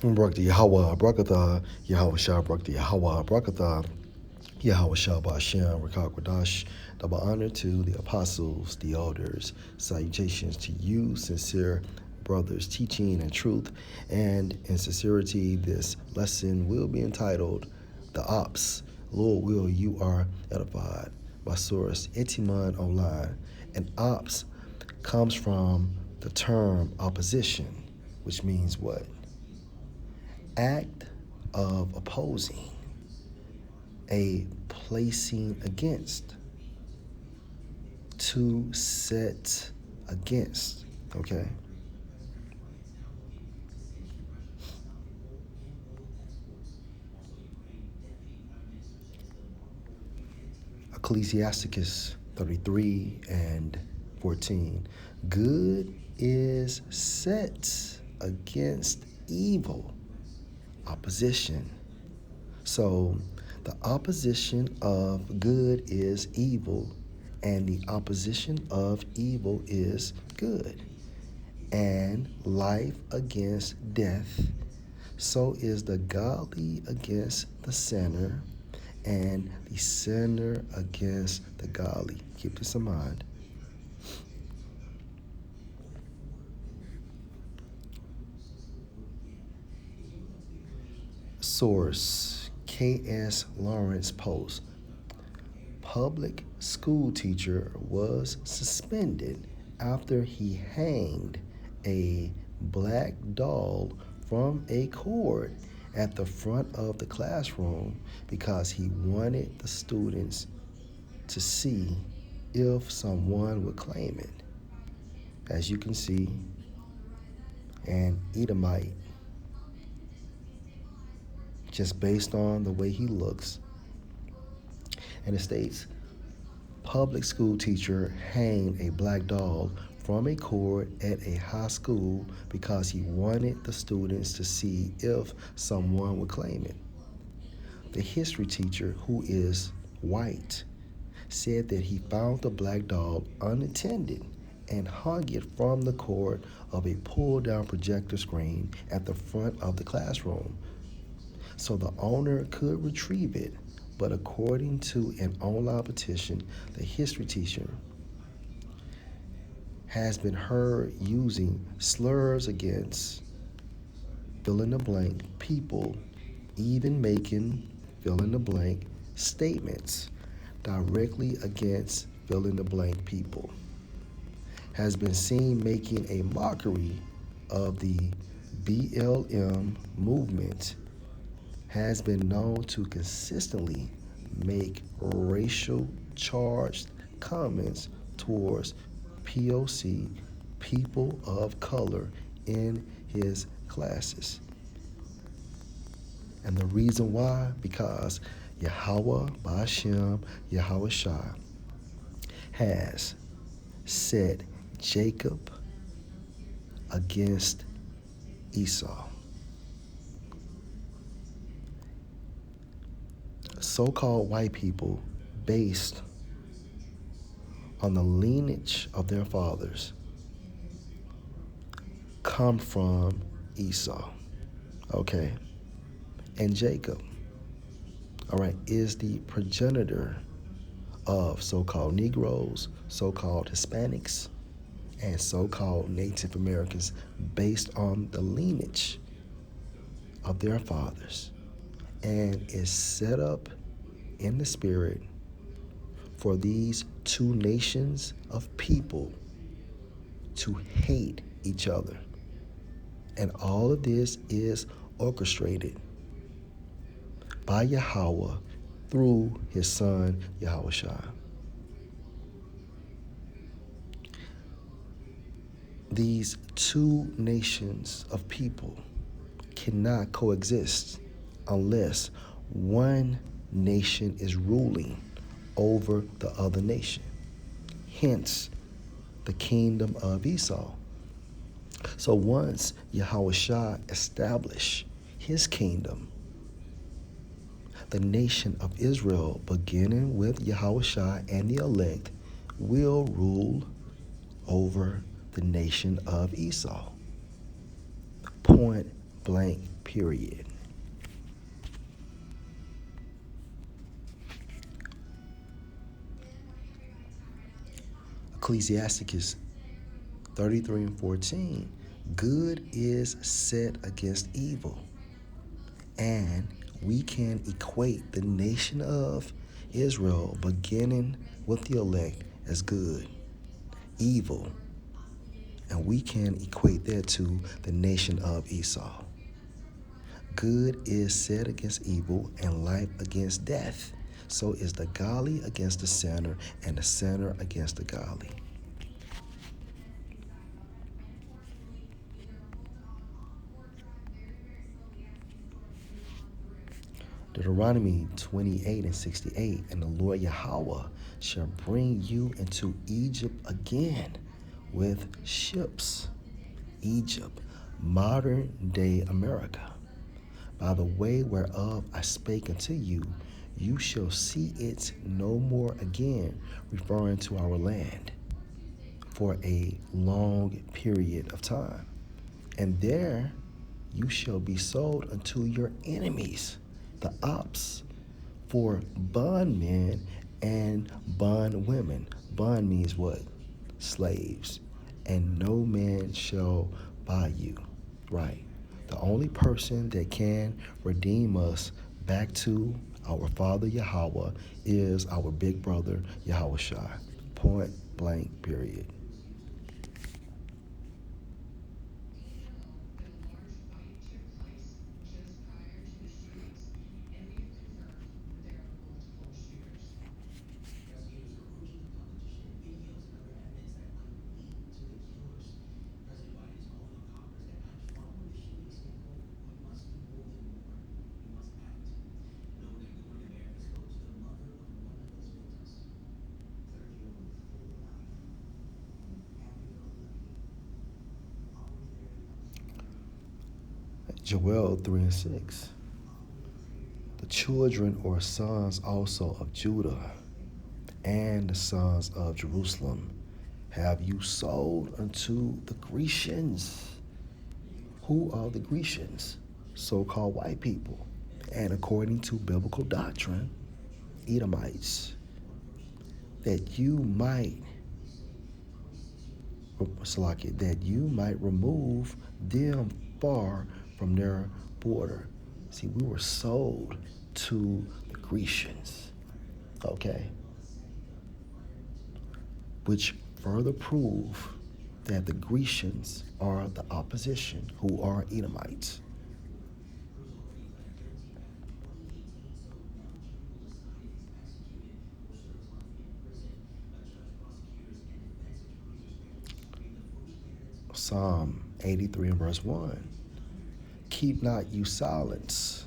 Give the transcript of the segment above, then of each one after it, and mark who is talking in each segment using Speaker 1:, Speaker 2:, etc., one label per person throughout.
Speaker 1: Barak the Yahweh, Barakatha, Yahweh Shah, Barak the Yahweh, Barakatha, Yahweh Shah, Ba'ashem, Rakak Radash. Double honor to the apostles, the elders. Salutations to you, sincere brothers, teaching and truth. And in sincerity, this lesson will be entitled The Opps. Lord will you are edified. My source, Etiman Online. And Opps comes from the term opposition, which means what? Act of opposing, a placing against, to set against, okay? Ecclesiasticus 33 and 14. Good is set against evil, opposition. So the opposition of good is evil, and the opposition of evil is good. And life against death. So is the godly against the sinner, and the sinner against the godly. Keep this in mind. Source K.S. Lawrence Post. Public school teacher was suspended after he hanged a black doll from a cord at the front of the classroom because he wanted the students to see if someone would claim it. As you can see, an Edomite, just based on the way he looks, and it states, public school teacher hanged a black doll from a cord at a high school because he wanted the students to see if someone would claim it. The history teacher, who is white, said that he found the black doll unattended and hung it from the cord of a pull-down projector screen at the front of the classroom so the owner could retrieve it. But according to an online petition, the history teacher has been heard using slurs against fill in the blank people, even making fill in the blank statements directly against fill in the blank people. Has been seen making a mockery of the BLM movement, has been known to consistently make racial charged comments towards POC, people of color, in his classes. And the reason why, because Yahweh Ba'ashem Yahweh Shah has set Jacob against Esau. So-called white people, based on the lineage of their fathers, come from Esau, okay? And Jacob, all right, is the progenitor of so-called Negroes, so-called Hispanics, and so-called Native Americans based on the lineage of their fathers, and is set up in the spirit for these two nations of people to hate each other. And all of this is orchestrated by Yahweh through his son, Yahweh Shah. These two nations of people cannot coexist unless one nation is ruling over the other nation. Hence, the kingdom of Esau. So once Yahweh Shah established his kingdom, the nation of Israel, beginning with Yahweh Shah and the elect, will rule over the nation of Esau. Point blank, period. Ecclesiasticus 33 and 14. Good is set against evil. And we can equate the nation of Israel, beginning with the elect, as good. Evil, and we can equate that to the nation of Esau. Good is set against evil, and life against death. So is the godly against the sinner, and the sinner against the godly. Deuteronomy 28 and 68. And the Lord Yahweh shall bring you into Egypt again with ships. Egypt, modern day America. By the way whereof I spake unto you, you shall see it no more again, referring to our land, for a long period of time. And there you shall be sold unto your enemies, the Opps, for bondmen and bondwomen. Bond means what? Slaves. And no man shall buy you. Right. The only person that can redeem us back to our Father Yahweh is our big brother Yahweh Shai. Point blank, period. Joel 3 and 6. The children or sons also of Judah and the sons of Jerusalem have you sold unto the Grecians. Who are the Grecians? So-called white people. And according to biblical doctrine, Edomites, that you might that you might remove them far from their border. See, we were sold to the Grecians. Okay. Which further prove that the Grecians are the opposition, who are Edomites. Psalm 83 and verse 1. Keep not you silence,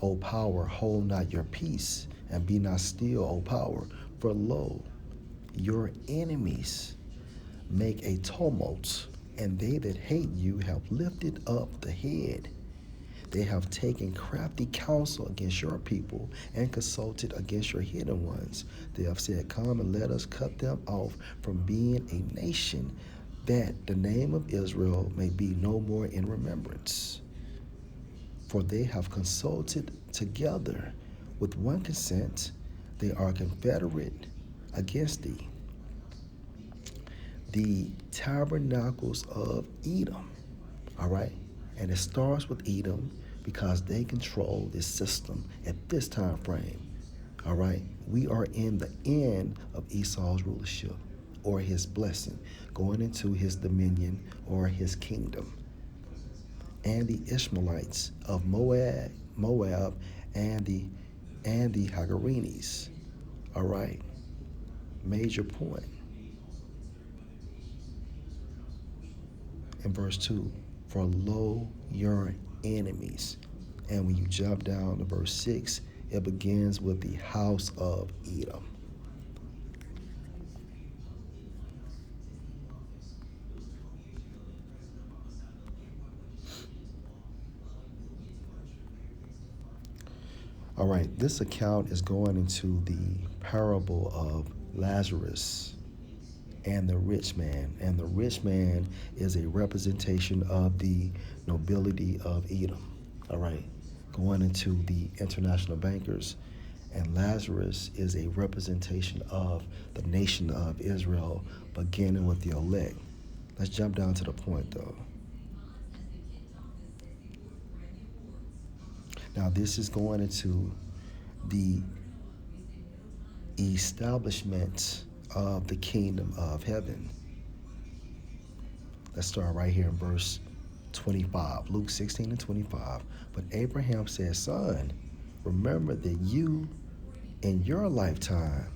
Speaker 1: O power, hold not your peace, and be not still, O power, for lo, your enemies make a tumult, and they that hate you have lifted up the head. They have taken crafty counsel against your people and consulted against your hidden ones. They have said, come and let us cut them off from being a nation, that the name of Israel may be no more in remembrance. For they have consulted together with one consent. They are confederate against thee. The tabernacles of Edom. All right. And it starts with Edom because they control this system at this time frame. All right. We are in the end of Esau's rulership, or his blessing, going into his dominion or his kingdom. And the Ishmaelites of Moab, and the Hagarenes. All right. Major point. In verse 2, for lo, your enemies. And when you jump down to verse 6, it begins with the house of Edom. All right, this account is going into the parable of Lazarus and the rich man. And the rich man is a representation of the nobility of Edom. All right, going into the international bankers, and Lazarus is a representation of the nation of Israel, beginning with the elect. Let's jump down to the point though. Now, this is going into the establishment of the kingdom of heaven. Let's start right here in verse 25, Luke 16 and 25. But Abraham said, Son, remember that you in your lifetime,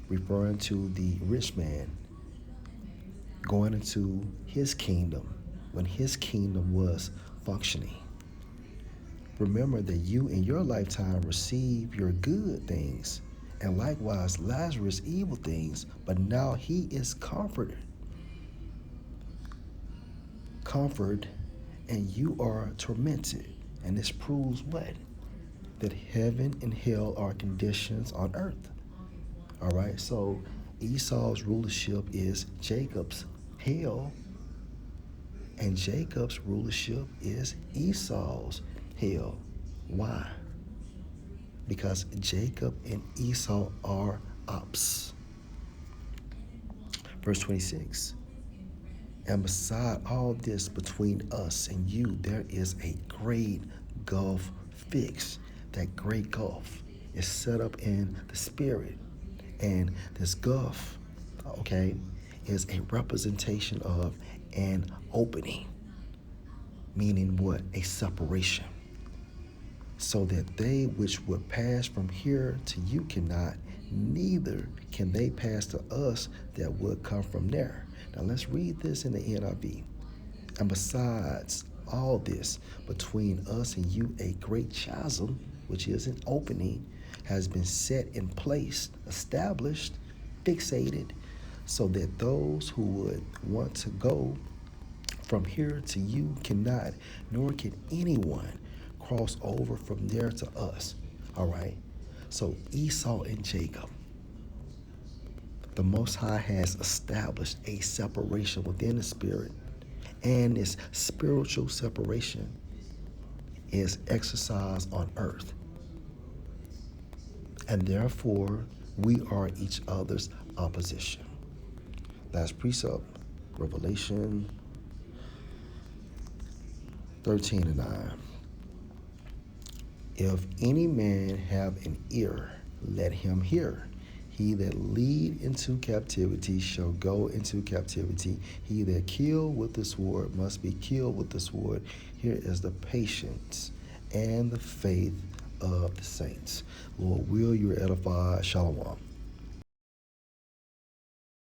Speaker 1: referring to the rich man going into his kingdom, when his kingdom was functioning. Remember that you in your lifetime receive your good things, and likewise Lazarus evil things, but now he is comforted, and you are tormented. And this proves what? That heaven and hell are conditions on earth. All right, so Esau's rulership is Jacob's hell, and Jacob's rulership is Esau's hell. Why? Because Jacob and Esau are Opps. Verse 26. And beside all this, between us and you, there is a great gulf fixed. That great gulf is set up in the spirit. And this gulf, okay, is a representation of an opening, meaning what? A separation. So that they which would pass from here to you cannot, neither can they pass to us that would come from there. Now let's read this in the NIV. And besides all this, between us and you a great chasm, which is an opening, has been set in place, established, fixated, so that those who would want to go from here to you cannot, nor can anyone cross over from there to us. All right. So Esau and Jacob, the Most High has established a separation within the spirit, and this spiritual separation is exercised on earth. And therefore, we are each other's opposition. Last precept, Revelation 13 and 9. If any man have an ear, let him hear. He that lead into captivity shall go into captivity. He that kill with the sword must be killed with the sword. Here is the patience and the faith of the saints. Lord, will you edify? Shalom.